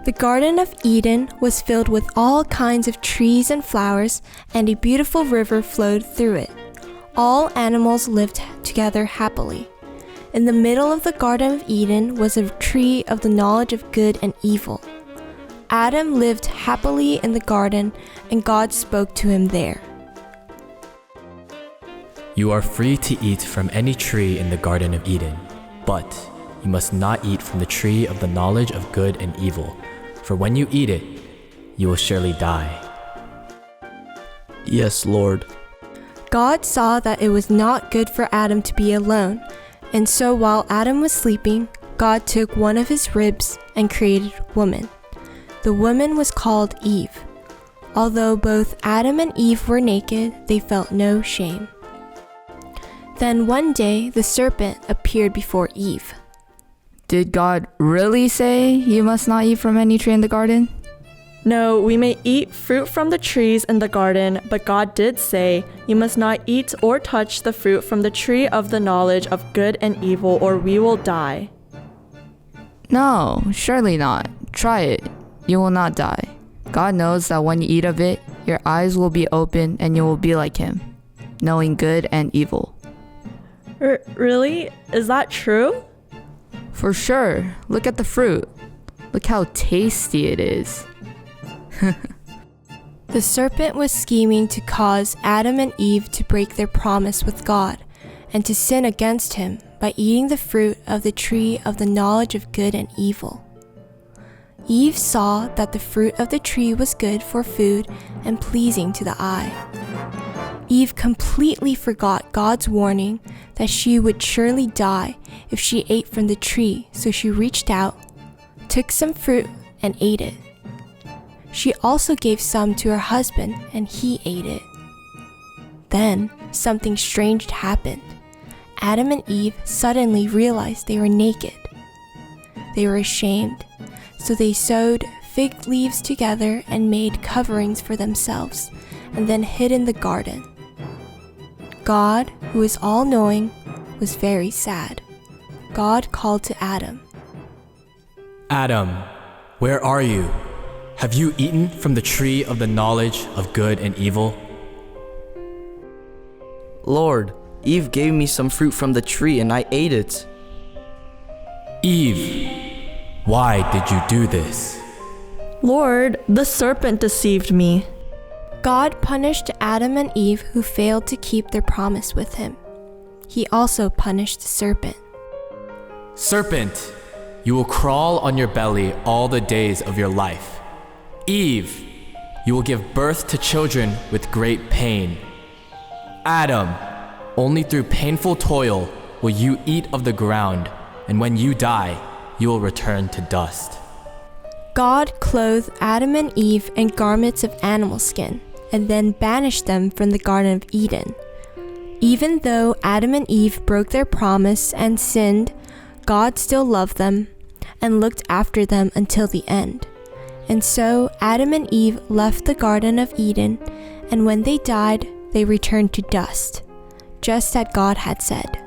The Garden of Eden was filled with all kinds of trees and flowers, and a beautiful river flowed through it. All animals lived together happily. In the middle of the Garden of Eden was a tree of the knowledge of good and evil. Adam lived happily in the garden, and God spoke to him there. You are free to eat from any tree in the Garden of Eden, but you must not eat from the tree of the knowledge of good and evil, for when you eat it, you will surely die. Yes, Lord. God saw that it was not good for Adam to be alone, and so while Adam was sleeping, God took one of his ribs and created woman. The woman was called Eve. Although both Adam and Eve were naked, they felt no shame. Then one day the serpent appeared before Eve. Did God really say you must not eat from any tree in the garden? No, we may eat fruit from the trees in the garden, but God did say, you must not eat or touch the fruit from the tree of the knowledge of good and evil, or we will die. No, surely not. Try it. You will not die. God knows that when you eat of it, your eyes will be open and you will be like him, knowing good and evil. Really? Is that true? For sure. Look at the fruit. Look how tasty it is. The serpent was scheming to cause Adam and Eve to break their promise with God and to sin against him by eating the fruit of the tree of the knowledge of good and evil. Eve saw that the fruit of the tree was good for food and pleasing to the eye. Eve completely forgot God's warning that she would surely die if she ate from the tree, so she reached out, took some fruit, and ate it. She also gave some to her husband, and he ate it. Then something strange happened. Adam and Eve suddenly realized they were naked. They were ashamed, so they sewed fig leaves together and made coverings for themselves, and then hid in the garden. God, who is all-knowing, was very sad. God called to Adam. Adam, where are you? Have you eaten from the tree of the knowledge of good and evil? Lord, Eve gave me some fruit from the tree and I ate it. Eve, why did you do this? Lord, the serpent deceived me. God punished Adam and Eve who failed to keep their promise with him. He also punished the serpent. Serpent, you will crawl on your belly all the days of your life. Eve, you will give birth to children with great pain. Adam, only through painful toil will you eat of the ground, and when you die, you will return to dust. God clothed Adam and Eve in garments of animal skin, and then banished them from the Garden of Eden. Even though Adam and Eve broke their promise and sinned, God still loved them and looked after them until the end. And so Adam and Eve left the Garden of Eden, and when they died, they returned to dust, just as God had said.